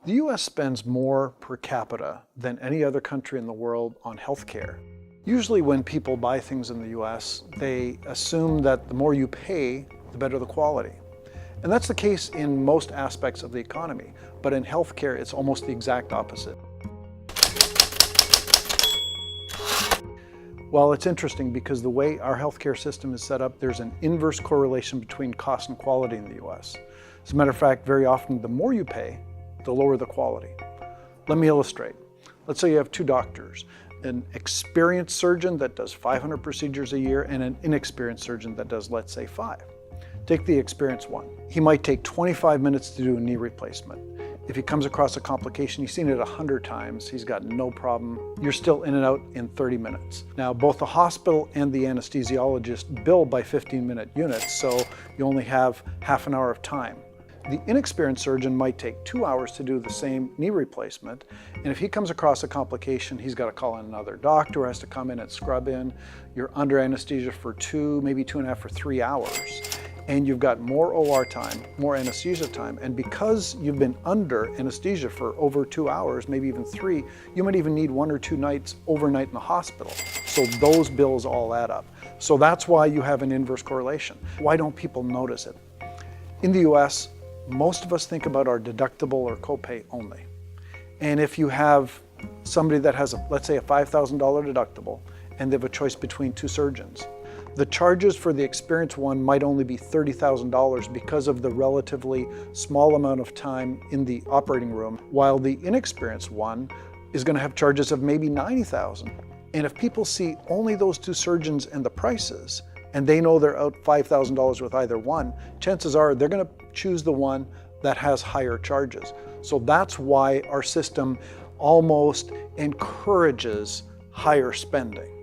The US spends more per capita than any other country in the world on healthcare. Usually when people buy things in the US, they assume that the more you pay, the better the quality. And that's the case in most aspects of the economy, but in healthcare, it's almost the exact opposite. Well, it's interesting because the way our healthcare system is set up, there's an inverse correlation between cost and quality in the US. As a matter of fact, very often the more you pay, the lower the quality. Let me illustrate. Let's say you have two doctors, an experienced surgeon that does 500 procedures a year and an inexperienced surgeon that does, let's say, 5. Take the experienced one. He might take 25 minutes to do a knee replacement. If he comes across a complication, he's seen it 100 times, he's got no problem. You're still in and out in 30 minutes. Now, both the hospital and the anesthesiologist bill by 15-minute units, so you only have half an hour of time. The inexperienced surgeon might take 2 hours to do the same knee replacement, and if he comes across a complication, he's got to call in another doctor, has to come in and scrub in. You're under anesthesia for 2, maybe 2.5 or 3 hours. And you've got more OR time, more anesthesia time, and because you've been under anesthesia for over 2 hours, maybe even 3, you might even need 1 or 2 nights overnight in the hospital. So those bills all add up. So that's why you have an inverse correlation. Why don't people notice it? In the US, most of us think about our deductible or copay only. And if you have somebody that has, let's say, a $5,000 deductible, and they have a choice between 2 surgeons, the charges for the experienced one might only be $30,000 because of the relatively small amount of time in the operating room, while the inexperienced one is going to have charges of maybe $90,000. And if people see only those 2 surgeons and the prices, and they know they're out $5,000 with either one, chances are they're going to choose the one that has higher charges. So that's why our system almost encourages higher spending.